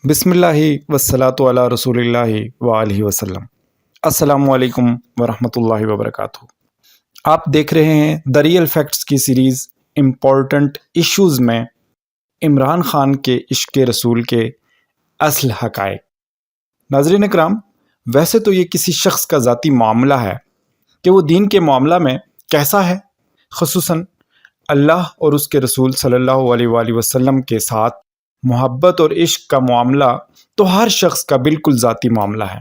بسم اللہ والصلاۃ علی رسول اللہ وآلہ وسلم۔ السلام علیکم ورحمۃ اللہ وبرکاتہ۔ آپ دیکھ رہے ہیں دا ریئل فیکٹس کی سیریز امپورٹنٹ ایشوز میں عمران خان کے عشق رسول کے اصل حقائق۔ ناظرین اکرام، ویسے تو یہ کسی شخص کا ذاتی معاملہ ہے کہ وہ دین کے معاملہ میں کیسا ہے، خصوصاً اللہ اور اس کے رسول صلی اللہ علیہ وآلہ وسلم کے ساتھ محبت اور عشق کا معاملہ تو ہر شخص کا بالکل ذاتی معاملہ ہے۔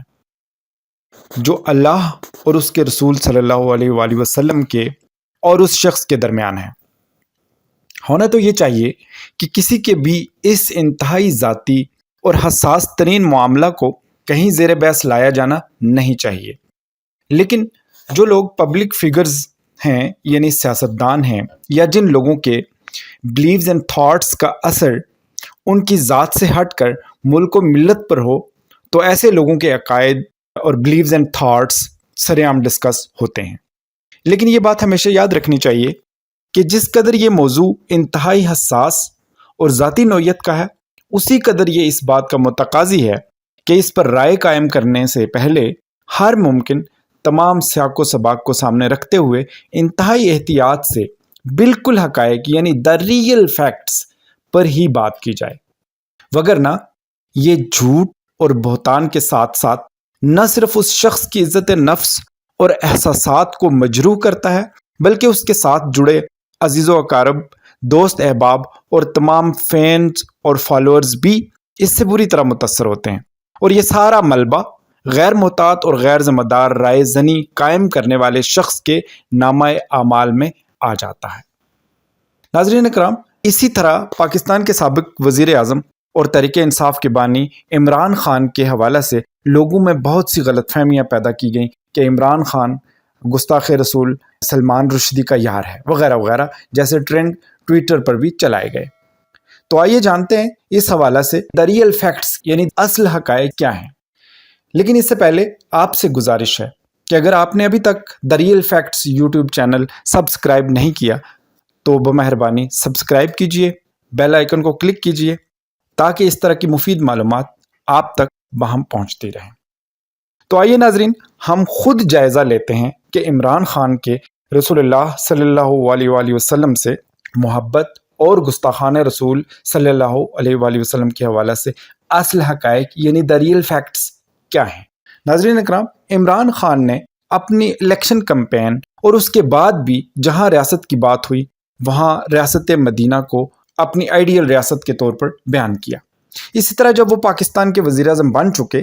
جو اللہ اور اس کے رسول صلی اللہ علیہ وآلہ وسلم کے اور اس شخص کے درمیان ہے، ہونا تو یہ چاہیے کہ کسی کے بھی اس انتہائی ذاتی اور حساس ترین معاملہ کو کہیں زیر بحث لایا جانا نہیں چاہیے۔ لیکن جو لوگ پبلک فگرز ہیں، یعنی سیاستدان ہیں، یا جن لوگوں کے بلیوز اینڈ تھاٹس کا اثر ان کی ذات سے ہٹ کر ملک و ملت پر ہو، تو ایسے لوگوں کے عقائد اور بلیوز اینڈ تھاٹس سر عام ڈسکس ہوتے ہیں۔ لیکن یہ بات ہمیشہ یاد رکھنی چاہیے کہ جس قدر یہ موضوع انتہائی حساس اور ذاتی نوعیت کا ہے، اسی قدر یہ اس بات کا متقاضی ہے کہ اس پر رائے قائم کرنے سے پہلے ہر ممکن تمام سیاق و سباق کو سامنے رکھتے ہوئے انتہائی احتیاط سے بالکل حقائق یعنی دا ریئل فیکٹس پر ہی بات کی جائے، وگرنہ یہ جھوٹ اور بہتان کے ساتھ ساتھ نہ صرف اس شخص کی عزت نفس اور احساسات کو مجروح کرتا ہے، بلکہ اس کے ساتھ جڑے عزیز و اقارب، دوست احباب اور تمام فینز اور فالوورز بھی اس سے بری طرح متاثر ہوتے ہیں، اور یہ سارا ملبہ غیر محتاط اور غیر ذمہ دار رائے زنی قائم کرنے والے شخص کے نامہ اعمال میں آ جاتا ہے۔ ناظرین اکرام، اسی طرح پاکستان کے سابق وزیر اعظم اور تحریک انصاف کے بانی عمران خان کے حوالے سے لوگوں میں بہت سی غلط فہمیاں پیدا کی گئیں کہ عمران خان گستاخ رسول سلمان رشدی کا یار ہے، وغیرہ وغیرہ جیسے ٹرینڈ ٹویٹر پر بھی چلائے گئے۔ تو آئیے جانتے ہیں اس حوالے سے دا ریئل فیکٹس یعنی اصل حقائق کیا ہیں۔ لیکن اس سے پہلے آپ سے گزارش ہے کہ اگر آپ نے ابھی تک the real facts YouTube channel subscribe نہیں کیا تو بمہربانی سبسکرائب کیجئے، بیل آئیکن کو کلک کیجئے تاکہ اس طرح کی مفید معلومات آپ تک باہم پہنچتی رہیں۔ تو آئیے ناظرین، ہم خود جائزہ لیتے ہیں کہ عمران خان کے رسول اللہ صلی اللہ علیہ وآلہ وسلم سے محبت اور گستاخانہ رسول صلی اللہ علیہ وآلہ وسلم کے حوالے سے اصل حقائق یعنی دا ریئل فیکٹس کیا ہیں۔ ناظرین اکرام، عمران خان نے اپنی الیکشن کمپین اور اس کے بعد بھی جہاں ریاست کی بات ہوئی وہاں ریاست مدینہ کو اپنی آئیڈیل ریاست کے طور پر بیان کیا۔ اسی طرح جب وہ پاکستان کے وزیر اعظم بن چکے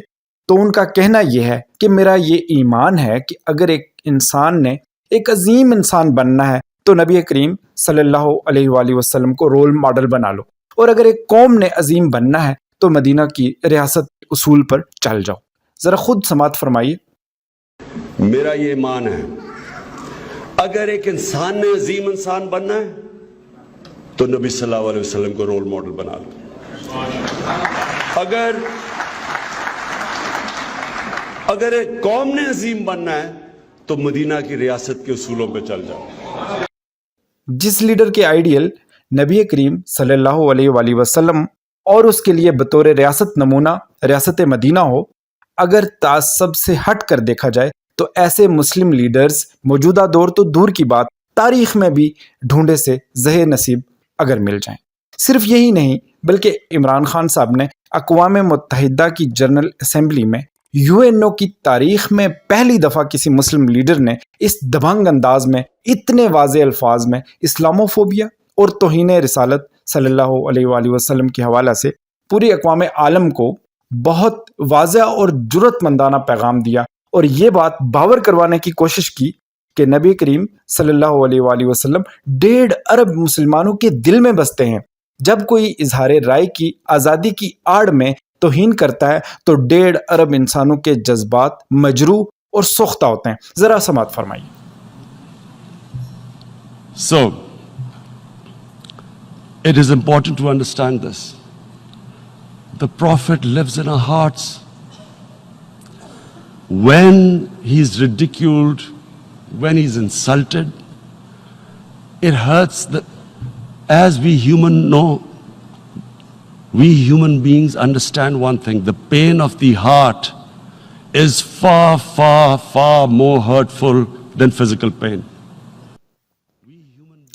تو ان کا کہنا یہ ہے کہ میرا یہ ایمان ہے کہ اگر ایک انسان نے ایک عظیم انسان بننا ہے تو نبی کریم صلی اللہ علیہ وآلہ وسلم کو رول ماڈل بنا لو، اور اگر ایک قوم نے عظیم بننا ہے تو مدینہ کی ریاست اصول پر چل جاؤ۔ ذرا خود سماعت فرمائیے۔ میرا یہ ایمان ہے اگر ایک انسان نے عظیم انسان بننا ہے تو نبی صلی اللہ علیہ وسلم کو رول ماڈل بنا لو، اگر ایک قوم نے عظیم بننا ہے تو مدینہ کی ریاست کے اصولوں پہ چل جاؤ۔ جس لیڈر کے آئیڈیل نبی کریم صلی اللہ علیہ وآلہ وسلم اور اس کے لیے بطور ریاست نمونہ ریاست مدینہ ہو، اگر تعصب سے ہٹ کر دیکھا جائے تو ایسے مسلم لیڈرز موجودہ دور تو دور کی بات تاریخ میں بھی ڈھونڈے سے زہے نصیب اگر مل جائیں۔ صرف یہی نہیں بلکہ عمران خان صاحب نے اقوام متحدہ کی جنرل اسمبلی میں UNO کی تاریخ میں پہلی دفعہ کسی مسلم لیڈر نے اس دبنگ انداز میں اتنے واضح الفاظ میں اسلاموفوبیا اور توہین رسالت صلی اللہ علیہ وآلہ وسلم کے حوالے سے پوری اقوام عالم کو بہت واضح اور جرأت مندانہ پیغام دیا، اور یہ بات باور کروانے کی کوشش کی کہ نبی کریم صلی اللہ علیہ وآلہ وسلم 1.5 ارب مسلمانوں کے دل میں بستے ہیں۔ جب کوئی اظہار رائے کی آزادی کی آڑ میں توہین کرتا ہے تو 1.5 ارب انسانوں کے جذبات مجروح اور سوختہ ہوتے ہیں۔ ذرا سماعت فرمائیے۔ So, it is important to understand this. The Prophet lives in our hearts. When he is ridiculed, when he is insulted, it hurts. As we human know, We human beings understand one thing: the pain of the heart is far, far, far more hurtful than physical pain.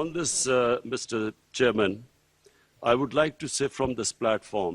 On this, Mr. Chairman, I would like to say from this platform,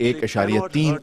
1.3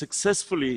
successfully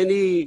any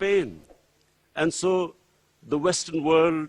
pain, and so the Western world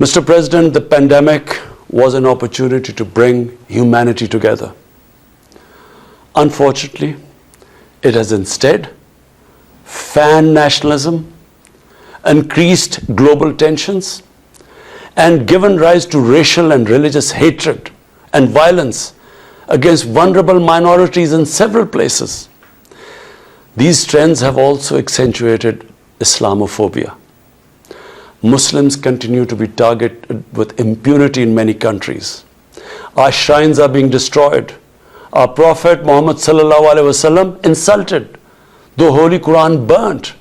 Mr. President, the pandemic was an opportunity to bring humanity together. Unfortunately, it has instead fanned nationalism, increased global tensions, and given rise to racial and religious hatred and violence against vulnerable minorities in several places. These trends have also accentuated Islamophobia. Muslims continue to be targeted with impunity in many countries. Our shrines are being destroyed. Our Prophet Muhammad sallallahu alaihi wasallam insulted. The Holy Quran burnt.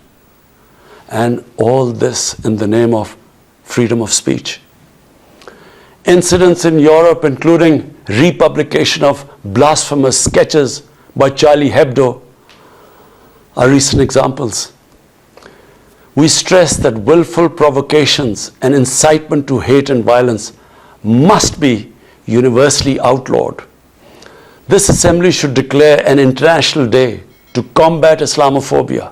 And all this in the name of freedom of speech. Incidents in Europe, including republication of blasphemous sketches by Charlie Hebdo, are recent examples. We stress that willful provocations and incitement to hate and violence must be universally outlawed. This assembly should declare an international day to combat Islamophobia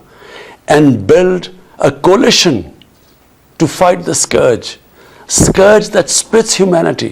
and build a coalition to fight the scourge that splits humanity.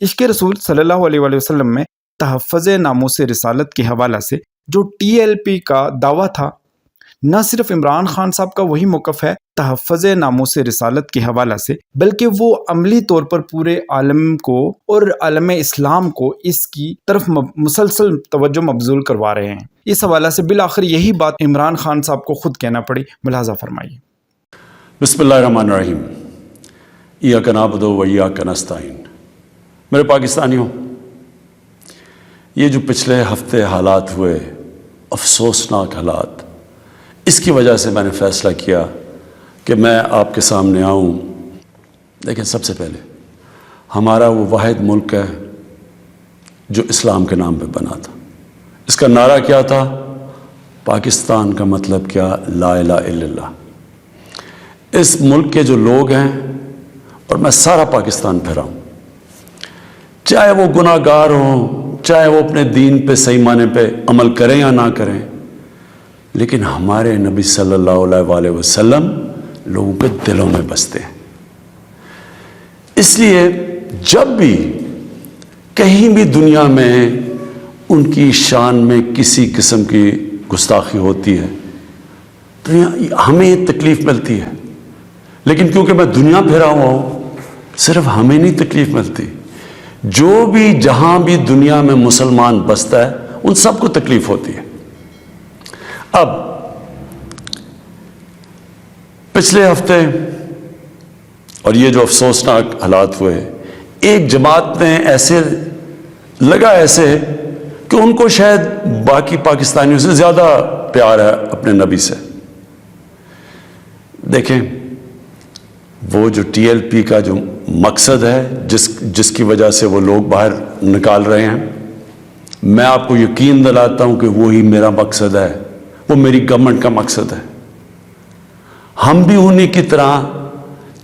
عشق رسول صلی اللہ علیہ وآلہ وسلم میں تحفظ ناموس رسالت کے حوالہ سے جو TLP کا دعویٰ تھا، نہ صرف عمران خان صاحب کا وہی موقف ہے تحفظ ناموس رسالت کے حوالہ سے، بلکہ وہ عملی طور پر پورے عالم کو اور عالم اسلام کو اس کی طرف مسلسل توجہ مبذول کروا رہے ہیں۔ اس حوالہ سے بالآخر یہی بات عمران خان صاحب کو خود کہنا پڑی، ملاحظہ فرمائیے۔ بسم اللہ الرحمن الرحیم، ایاک نعبد و ایاک نستعین۔ میرے پاکستانیوں، یہ جو پچھلے ہفتے حالات ہوئے، افسوسناک حالات، اس کی وجہ سے میں نے فیصلہ کیا کہ میں آپ کے سامنے آؤں۔ دیکھیں، سب سے پہلے ہمارا وہ واحد ملک ہے جو اسلام کے نام پہ بنا تھا۔ اس کا نعرہ کیا تھا؟ پاکستان کا مطلب کیا؟ لا الہ الا اللہ۔ اس ملک کے جو لوگ ہیں، اور میں سارا پاکستان پھرا ہوں، چاہے وہ گناہ گار ہوں، چاہے وہ اپنے دین پہ صحیح معنی پہ عمل کریں یا نہ کریں، لیکن ہمارے نبی صلی اللہ علیہ وآلہ وسلم لوگوں کے دلوں میں بستے ہیں۔ اس لیے جب بھی کہیں بھی دنیا میں ان کی شان میں کسی قسم کی گستاخی ہوتی ہے تو ہمیں تکلیف ملتی ہے، لیکن کیونکہ میں دنیا پھرا ہوا ہوں، صرف ہمیں نہیں تکلیف ملتی، جو بھی جہاں بھی دنیا میں مسلمان بستا ہے ان سب کو تکلیف ہوتی ہے۔ اب پچھلے ہفتے اور یہ جو افسوسناک حالات ہوئے، ایک جماعت نے ایسے کہ ان کو شاید باقی پاکستانیوں سے زیادہ پیار ہے اپنے نبی سے۔ دیکھیں، وہ جو TLP کا جو مقصد ہے، جس کی وجہ سے وہ لوگ باہر نکال رہے ہیں، میں آپ کو یقین دلاتا ہوں کہ وہی میرا مقصد ہے، وہ میری گورنمنٹ کا مقصد ہے۔ ہم بھی انہی کی طرح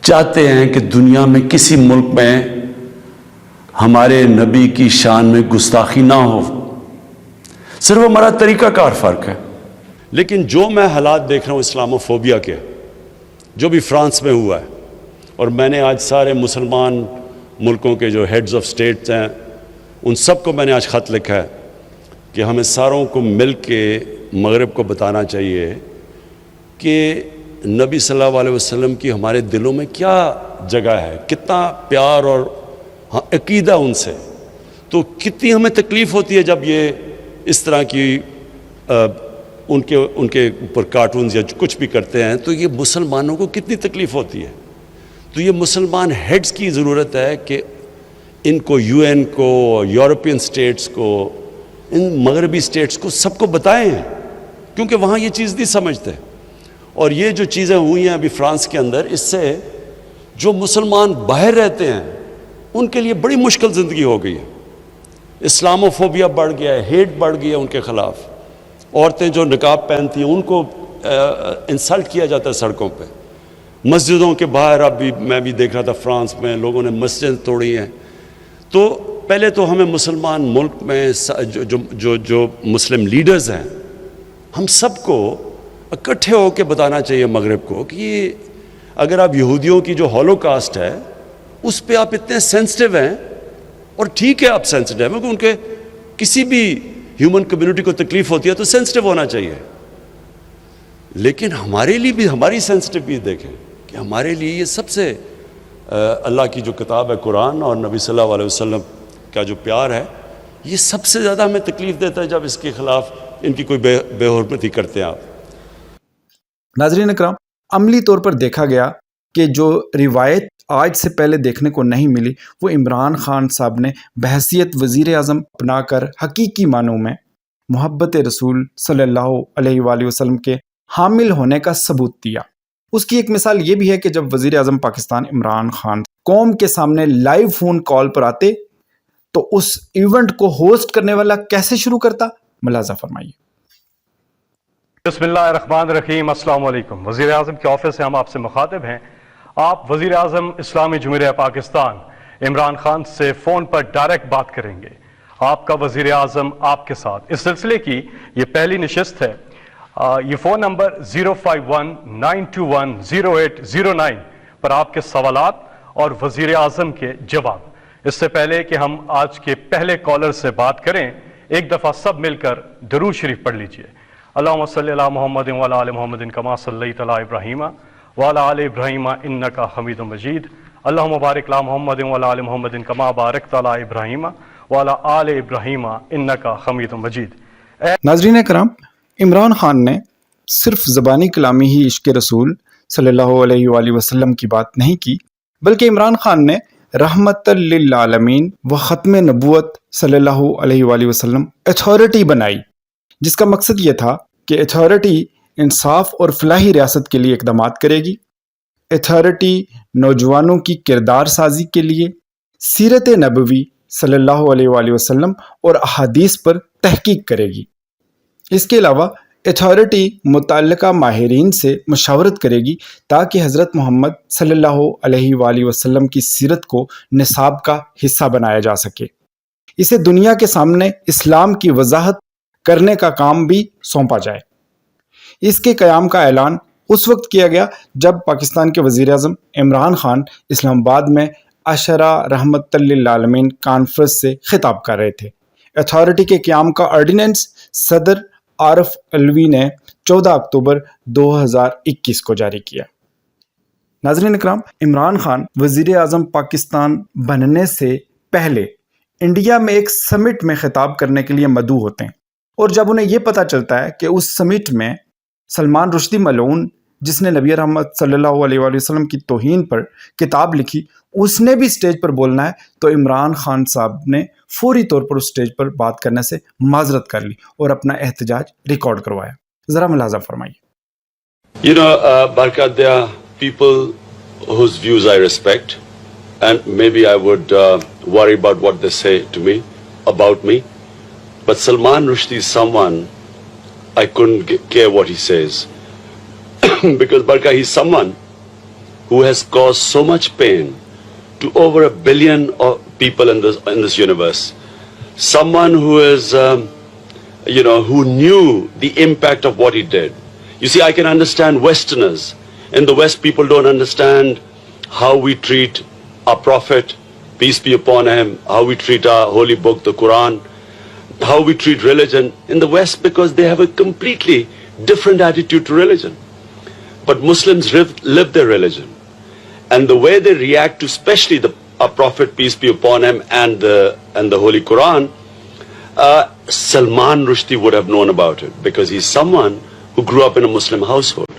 چاہتے ہیں کہ دنیا میں کسی ملک میں ہمارے نبی کی شان میں گستاخی نہ ہو، صرف ہمارا طریقہ کار فرق ہے۔ لیکن جو میں حالات دیکھ رہا ہوں اسلاموفوبیا کے، جو بھی فرانس میں ہوا ہے، اور میں نے آج سارے مسلمان ملکوں کے جو ہیڈز آف سٹیٹس ہیں ان سب کو میں نے آج خط لکھا ہے کہ ہمیں ساروں کو مل کے مغرب کو بتانا چاہیے کہ نبی صلی اللہ علیہ وسلم کی ہمارے دلوں میں کیا جگہ ہے، کتنا پیار اور عقیدہ ان سے، تو کتنی ہمیں تکلیف ہوتی ہے جب یہ اس طرح کی ان کے اوپر کارٹونز یا کچھ بھی کرتے ہیں، تو یہ مسلمانوں کو کتنی تکلیف ہوتی ہے۔ تو یہ مسلمان ہیڈز کی ضرورت ہے کہ ان کو، UN کو، یورپین سٹیٹس کو، ان مغربی سٹیٹس کو، سب کو بتائیں، کیونکہ وہاں یہ چیز نہیں سمجھتے۔ اور یہ جو چیزیں ہوئی ہیں ابھی فرانس کے اندر، اس سے جو مسلمان باہر رہتے ہیں ان کے لیے بڑی مشکل زندگی ہو گئی ہے۔ اسلاموفوبیا بڑھ گیا ہے، ہیٹ بڑھ گئی ہے ان کے خلاف۔ عورتیں جو نقاب پہنتی ہیں ان کو انسلٹ کیا جاتا ہے سڑکوں پہ، مسجدوں کے باہر۔ اب بھی میں بھی دیکھ رہا تھا فرانس میں لوگوں نے مسجد توڑی ہیں۔ تو پہلے تو ہمیں مسلمان ملک میں جو مسلم لیڈرز ہیں، ہم سب کو اکٹھے ہو کے بتانا چاہیے مغرب کو کہ یہ اگر آپ یہودیوں کی جو ہولو کاسٹ ہے اس پہ آپ اتنے سینسٹیو ہیں، اور ٹھیک ہے آپ سینسٹیو ہیں، کیونکہ ان کے کسی بھی ہیومن کمیونٹی کو تکلیف ہوتی ہے تو سینسٹیو ہونا چاہیے، لیکن ہمارے لیے بھی ہماری سینسٹیو بھی دیکھیں کہ ہمارے لیے یہ سب سے اللہ کی جو کتاب ہے قرآن اور نبی صلی اللہ علیہ وسلم کا جو پیار ہے، یہ سب سے زیادہ ہمیں تکلیف دیتا ہے جب اس کے خلاف ان کی کوئی بے حرمتی کرتے ہیں آپ۔ ناظرین اکرام، عملی طور پر دیکھا گیا کہ جو روایت آج سے پہلے دیکھنے کو نہیں ملی، وہ عمران خان صاحب نے بحیثیت وزیر اعظم اپنا کر حقیقی معنوں میں محبت رسول صلی اللہ علیہ وآلہ وسلم کے حامل ہونے کا ثبوت دیا۔ اس کی ایک مثال یہ بھی ہے کہ جب وزیر اعظم پاکستان عمران خان قوم کے سامنے لائیو فون کال پر آتے تو اس ایونٹ کو ہوسٹ کرنے والا کیسے شروع کرتا، ملاحظہ فرمائیے۔ بسم اللہ الرحمن الرحیم۔ السلام علیکم۔ وزیر اعظم کے آفس سے ہم آپ سے مخاطب ہیں۔ آپ وزیر اعظم اسلامی جمہوریہ پاکستان عمران خان سے فون پر ڈائریکٹ بات کریں گے۔ آپ کا وزیر اعظم آپ کے ساتھ اس سلسلے کی یہ پہلی نشست ہے۔ یہ فون نمبر 051-921-0809 پر آپ کے سوالات اور وزیر اعظم کے جواب اس سے پہلے کہ ہم آج کے پہلے کالر سے بات کریں، ایک دفعہ سب مل کر درود شریف پڑھ لیجئے۔ اللہم صلی علی محمد وعلی آل محمد کما صلیت علی ابراہیم وعلی آل ابراہیم انک حمید مجید۔ اللہم بارک علی محمد وعلی آل محمد کما بارکت علی ابراہیم وعلی آل ابراہیم انک حمید مجید۔ ناظرین کرام، عمران خان نے صرف زبانی کلامی ہی عشق رسول صلی اللہ علیہ وآلہ وسلم کی بات نہیں کی، بلکہ عمران خان نے رحمت للعالمین و ختم نبوت صلی اللہ علیہ وآلہ وسلم اتھارٹی بنائی، جس کا مقصد یہ تھا کہ اتھارٹی انصاف اور فلاحی ریاست کے لیے اقدامات کرے گی، اتھارٹی نوجوانوں کی کردار سازی کے لیے سیرت نبوی صلی اللہ علیہ وآلہ وسلم اور احادیث پر تحقیق کرے گی۔ اس کے علاوہ اتھارٹی متعلقہ ماہرین سے مشاورت کرے گی تاکہ حضرت محمد صلی اللہ علیہ وآلہ وسلم کی سیرت کو نصاب کا حصہ بنایا جا سکے۔ اسے دنیا کے سامنے اسلام کی وضاحت کرنے کا کام بھی سونپا جائے۔ اس کے قیام کا اعلان اس وقت کیا گیا جب پاکستان کے وزیر اعظم عمران خان اسلام آباد میں عشرہ رحمت للعالمین کانفرنس سے خطاب کر رہے تھے۔ اتھارٹی کے قیام کا آرڈیننس صدر عارف علوی نے 14 اکتوبر 2021 کو جاری کیا۔ ناظرین اکرام، عمران خان وزیر اعظم پاکستان بننے سے پہلے انڈیا میں ایک سمٹ میں خطاب کرنے کے لیے مدعو ہوتے ہیں، اور جب انہیں یہ پتہ چلتا ہے کہ اس سمٹ میں سلمان رشدی ملعون، جس نے نبی رحمت صلی اللہ علیہ وآلہ وسلم کی توہین پر کتاب لکھی، اس نے بھی اسٹیج پر بولنا ہے، تو عمران خان صاحب نے فوری طور پر اس اسٹیج پر بات کرنے سے معذرت کر لی اور اپنا احتجاج ریکارڈ کروایا۔ ذرا ملاحظہ فرمائیے۔ Barkat, there are people whose views I respect, and maybe I would worry about what they say to me, about me. But Salman Rushdie is someone I couldn't care what he says. Because Barkat, he's someone who has caused so much pain to over 1 billion of people in this universe. Someone who is, who knew the impact of what he did. You see, I can understand Westerners. In the West, people don't understand how we treat our Prophet, peace be upon him, how we treat our holy book, the Quran, how we treat religion in the West, because they have a completely different attitude to religion. But Muslims live their religion. And the way they react to, especially our Prophet, peace be upon him, and the Holy Quran, Salman Rushdie would have known about it, because he's someone who grew up in a Muslim household.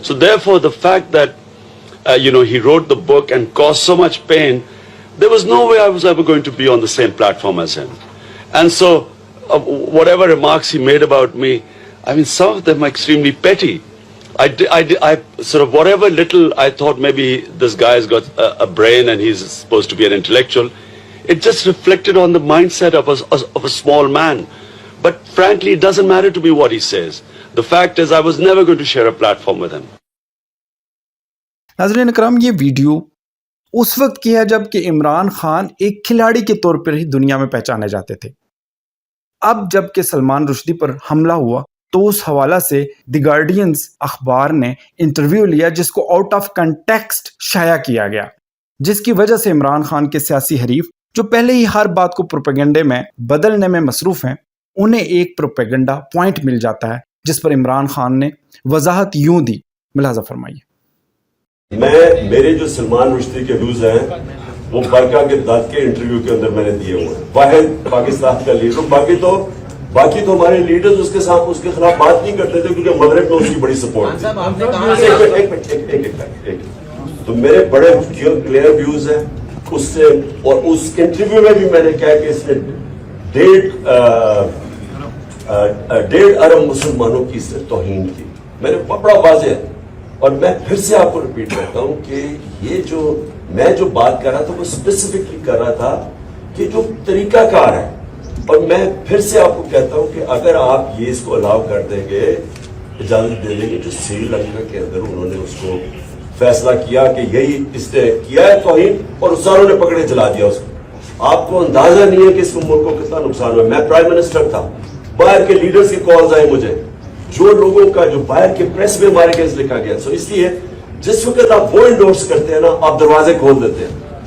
So therefore, the fact that he wrote the book and caused so much pain, there was no way I was ever going to be on the same platform as him. And so whatever remarks he made about me, I mean, some of them are extremely petty. I sort of, whatever little I thought maybe this guy has got a brain and he's supposed to be an intellectual, it just reflected on the mindset of a small man. But frankly, it doesn't matter to me what he says. The fact is, I was never going to share a platform with him. ناظرین اکرام، یہ video اس وقت کی ہے جب کہ عمران خان ایک کھلاڑی کے طور پر ہی دنیا میں پہچانے جاتے تھے۔ اب جب کہ سلمان رشدی پر حملہ ہوا تو اس حوالہ سے دی گارڈینز اخبار نے انٹرویو لیا جس کو آؤٹ آف کنٹیکسٹ شائع کیا گیا، جس کی وجہ سے عمران خان کے سیاسی حریف، جو پہلے ہی ہر بات کو پروپیگنڈے میں بدلنے میں مصروف ہیں، انہیں ایک پروپیگنڈا پوائنٹ مل جاتا ہے جس پر عمران خان نے وضاحت یوں دی۔ ملاحظہ فرمائیے۔ میرے جو سلمان رشدی کے ویوز ہیں وہ برکا کے داد کے انٹرویو کے اندر میں نے دیے ہوئے ہیں۔ واحد پاکستان کا لیڈر، باقی تو ہمارے لیڈرز اس کے خلاف بات نہیں کرتے تھے کیونکہ مغرب میں اس کی بڑی سپورٹ تھی۔ تو میرے بڑے کلیئر ویوز ہیں اس سے، اور اس انٹرویو میں بھی میں نے کہا کہ اس نے 1.5 ارب مسلمانوں کی توہین کی، میں نے بڑا واضح ہے۔ اور میں پھر سے آپ کو ریپیٹ کرتا ہوں کہ یہ جو میں بات کر رہا تھا وہ اسپیسیفکلی کر رہا تھا کہ جو طریقہ کار ہے، اور میں پھر سے آپ کو کہتا ہوں کہ اگر آپ یہ اس کو الاؤ کر دیں گے، اجازت دے دیں گے، جو سری لنکا کے اندر انہوں نے اس کو فیصلہ کیا کہ یہی اس نے کیا ہے توہین، اور ساروں نے پکڑے چلا دیا اس کو۔ آپ کو اندازہ نہیں ہے کہ اس ملک کو کتنا نقصان ہوا۔ میں پرائم منسٹر تھا، باہر کے لیڈرز کی کالز آئے مجھے، جو لوگوں کا جو باہر کے پریس میں ہمارے کیس لکھا گیا۔ سو اس لیے جس وقت آپ وہ انڈورس کرتے ہیں نا، آپ دروازے کھول دیتے ہیں۔